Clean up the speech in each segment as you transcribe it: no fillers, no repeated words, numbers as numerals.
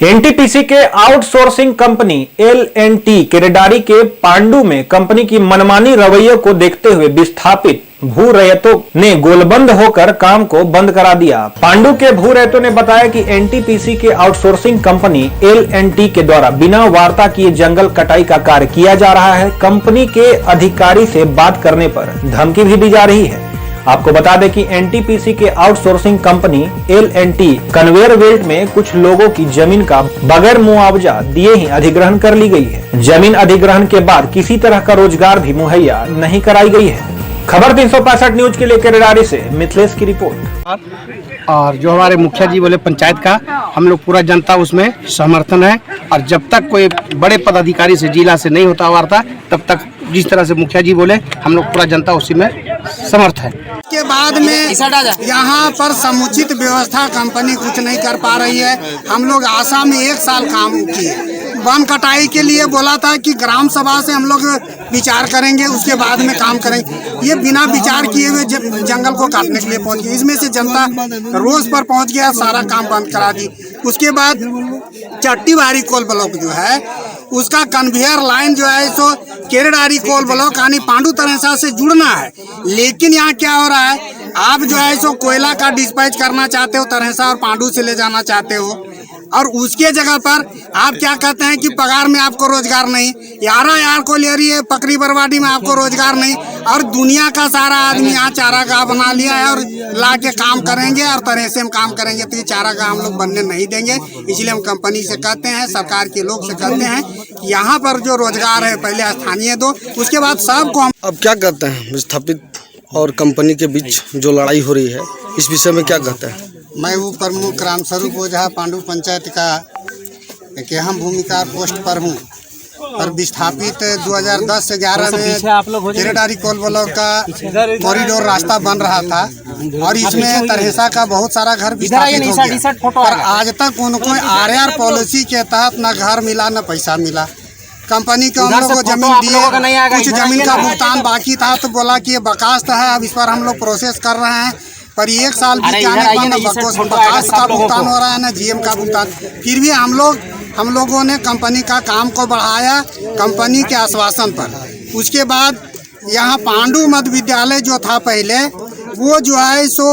NTPC के outsourcing company L&T Keredari के पांडु में कंपनी की मनमानी रवैये को देखते हुए विस्थापित भू रैयतों ने गोलबंद होकर काम को बंद करा दिया। पांडु के भू रैयतों ने बताया कि एनटीपीसी के आउटसोर्सिंग कंपनी L&T के द्वारा बिना वार्ता किए जंगल कटाई का कार्य किया जा रहा है। कंपनी के अधिकारी से बात करने पर धमकी भी दी जा रही है। आपको बता दें कि एनटीपीसी के outsourcing company L&T conveyor belt में कुछ लोगों की जमीन का बगैर मुआवजा दिए ही अधिग्रहण कर ली गई है। जमीन अधिग्रहण के बाद किसी तरह का रोजगार भी मुहैया नहीं कराई गई है। खबर 365 न्यूज के लिए केरेडारी से मिथिलेश की रिपोर्ट। और जो हमारे मुखिया जी बोले पंचायत का, हम लोग पूरा जनता उसमें समर्थन है। और जब तक कोई बड़े पदाधिकारी से जिला से नहीं होता वार्ता, तब तक जिस तरह से मुखिया जी बोले हम लोग पूरा जनता उसी में समर्थ है। के बाद में यहाँ पर समुचित व्यवस्था कंपनी कुछ नहीं कर पा रही है। हम लोग आशा में 1 साल काम किए, वन कटाई के लिए बोला था कि ग्राम सभा से हम लोग विचार करेंगे, उसके बाद में काम करेंगे। ये बिना विचार किए हुए जंगल को काटने के लिए पहुंच गए। इसमें से जनता रोज पर पहुंच गया, सारा काम बंद करा दी। उसके बाद चट्टीवारी कोल ब्लॉक जो है उसका कन्वेयर लाइन जो है सो केरेडारी कोल ब्लॉक यानी पांडु तरेसा से जुड़ना है। लेकिन यहाँ क्या हो रहा है, आप जो है सो कोयला का डिस्पैच करना चाहते हो, तरेसा और पांडु से ले जाना चाहते हो, और उसके जगह पर आप क्या कहते हैं कि पगार में आपको रोजगार नहीं, यार को ले रही है पकड़ी बर्बादी में आपको रोजगार नहीं, और दुनिया का सारा आदमी यहाँ चारागाह बना लिया है और ला के काम करेंगे और तरेसे में काम करेंगे। तो ये चारागाह हम लोग बनने नहीं देंगे। इसलिए हम कंपनी से कहते हैं, सरकार के लोग से कहते हैं कि यहाँ पर जो रोजगार है पहले स्थानीय दो, उसके बाद सबको हम। अब क्या कहते हैं, विस्थापित और कंपनी के बीच जो लड़ाई हो रही है इस विषय में क्या कहते हैं? मैं वो प्रमुख रामस्वरूप ओझा पांडु पंचायत का एक अहम भूमिका पोस्ट पर हूँ। और विस्थापित 2010 से 11 में केरेडारी कोल ब्लॉक का कॉरिडोर रास्ता बन रहा था और इसमें तरहेसा का बहुत सारा घर विस्थापित हो गया। और आज तक उनको RR पॉलिसी के तहत न घर मिला न पैसा मिला। कंपनी को हम लोग को जमीन दिए, कुछ जमीन का भुगतान बाकी था तो बोला कि ये बकास्त है, अब इस पर हम लोग प्रोसेस कर रहे हैं। पर 1 साल बीत जाने पर न बकास्त का भुगतान हो रहा है न GM का भुगतान। फिर भी हम लोगों ने कंपनी का काम को बढ़ाया कंपनी के आश्वासन पर। उसके बाद यहाँ पांडु मध्य विद्यालय जो था पहले, वो जो है सो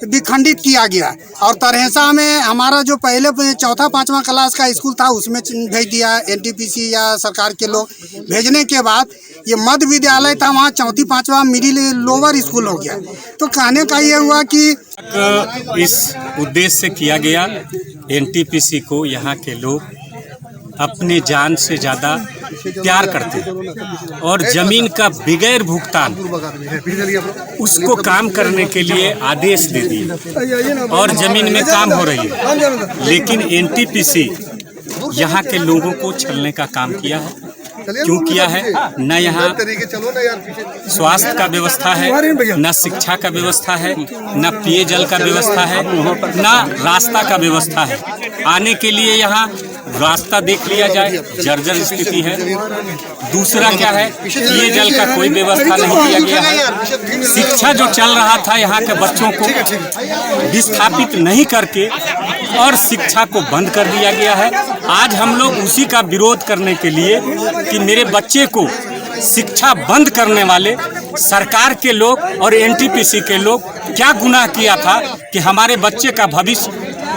विखंडित किया गया और तरहेसा में हमारा जो पहले 4-5वां क्लास का स्कूल था उसमें भेज दिया एनटीपीसी या सरकार के लोग। भेजने के बाद ये मध्य विद्यालय था, वहाँ 4-5वां मिडिल लोअर स्कूल हो गया। तो कहने का ये हुआ कि इस उद्देश्य से किया गया, एनटीपीसी को यहाँ के लोग अपने जान से ज़्यादा प्यार करते हैं और ज़मीन का बगैर भुगतान उसको काम करने के लिए आदेश दे दिए और ज़मीन में काम हो रही है। लेकिन एनटीपीसी यहाँ के लोगों को छलने का काम किया है। क्यों किया है? न यहाँ स्वास्थ्य का व्यवस्था है, न शिक्षा का व्यवस्था है, न पेयजल का व्यवस्था है, न रास्ता का व्यवस्था है। आने के लिए यहाँ रास्ता देख लिया जाए, जर्जर स्थिति है। दूसरा क्या है, पेयजल का कोई व्यवस्था नहीं किया गया है। शिक्षा जो चल रहा था यहाँ के बच्चों को विस्थापित नहीं करके और शिक्षा को बंद कर दिया गया है। आज हम लोग उसी का विरोध करने के लिए कि मेरे बच्चे को शिक्षा बंद करने वाले सरकार के लोग और एनटीपीसी के लोग क्या गुनाह किया था कि हमारे बच्चे का भविष्य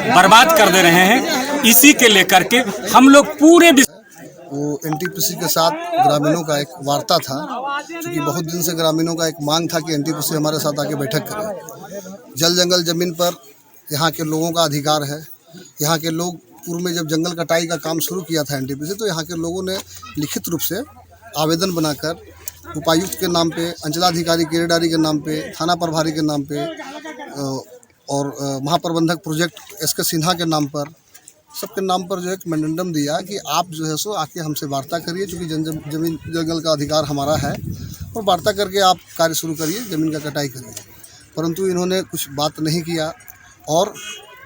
बर्बाद कर दे रहे हैं। इसी के लेकर के हम लोग पूरे वो एनटीपीसी के साथ ग्रामीणों का एक वार्ता था, क्योंकि बहुत दिन से ग्रामीणों का एक मांग था कि एनटीपीसी हमारे साथ आके बैठक करे। जल जंगल जमीन पर यहाँ के लोगों का अधिकार है। यहाँ के लोग पूर्व में जब जंगल कटाई का काम शुरू किया था एनटीपीसी, तो यहाँ के लोगों ने लिखित रूप से आवेदन बनाकर उपायुक्त के नाम पे, अंचलाधिकारी केरेडारी के नाम पे, थाना प्रभारी के नाम पे और महाप्रबंधक प्रोजेक्ट SK सिन्हा के नाम पर, सबके नाम पर जो एक मेमोरेंडम दिया कि आप जो है सो आके हमसे वार्ता करिए, क्योंकि जमीन जंगल का अधिकार हमारा है और वार्ता करके आप कार्य शुरू करिए, ज़मीन का कटाई करिए। परंतु इन्होंने कुछ बात नहीं किया और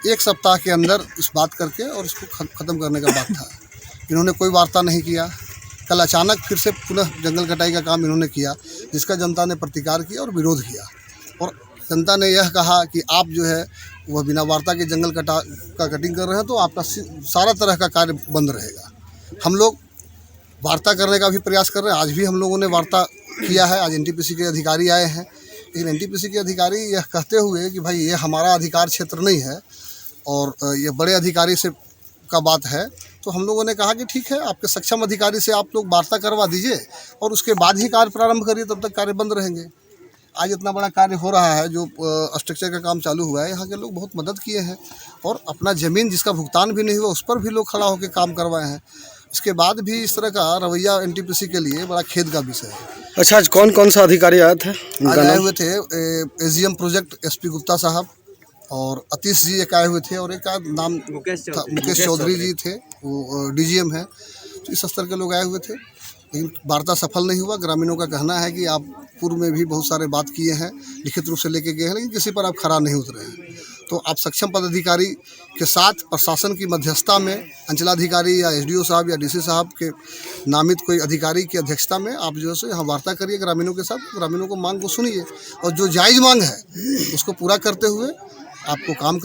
1 सप्ताह के अंदर इस बात करके और इसको ख़त्म करने का बात था। इन्होंने कोई वार्ता नहीं किया। कल अचानक फिर से पुनः जंगल कटाई का काम इन्होंने किया, जिसका जनता ने प्रतिकार किया और विरोध किया। और जनता ने यह कहा कि आप जो है वह बिना वार्ता के जंगल का कटिंग कर रहे हैं तो आपका सारा तरह का कार्य बंद रहेगा। हम लोग वार्ता करने का भी प्रयास कर रहे हैं। आज भी हम लोगों ने वार्ता किया है। आज एनटीपीसी के अधिकारी आए हैं, लेकिन एनटीपीसी के अधिकारी यह कहते हुए कि भाई ये हमारा अधिकार क्षेत्र नहीं है और ये बड़े अधिकारी से का बात है, तो हम लोगों ने कहा कि ठीक है, आपके सक्षम अधिकारी से आप लोग वार्ता करवा दीजिए और उसके बाद ही कार्य प्रारंभ करिए, तब तक कार्य बंद रहेंगे। आज इतना बड़ा कार्य हो रहा है, जो स्ट्रक्चर का काम चालू हुआ है, यहाँ के लोग बहुत मदद किए हैं और अपना ज़मीन जिसका भुगतान भी नहीं हुआ उस पर भी लोग खड़ा होकर काम करवाए हैं। इसके बाद भी इस तरह का रवैया एनटीपीसी के लिए बड़ा खेद का विषय है। अच्छा, आज कौन कौन सा अधिकारी आए थे? आज आए हुए थे एजीएम प्रोजेक्ट एसपी गुप्ता साहब और अतीश जी एक आए हुए थे और एक नाम था मुकेश चौधरी जी थे, वो डीजीएम है। तो इस स्तर के लोग आए हुए थे, लेकिन वार्ता सफल नहीं हुआ। ग्रामीणों का कहना है कि आप पूर्व में भी बहुत सारे बात किए हैं, लिखित रूप से लेके गए हैं, लेकिन किसी पर आप खरा नहीं उतरे हैं। तो आप सक्षम पदाधिकारी के साथ प्रशासन की मध्यस्थता में अंचलाधिकारी या एसडीओ साहब या डीसी साहब के नामित कोई अधिकारी की अध्यक्षता में आप जो है सो यहाँ वार्ता करिए ग्रामीणों के साथ। ग्रामीणों को मांग को सुनिए और जो जायज़ मांग है उसको पूरा करते हुए आपको काम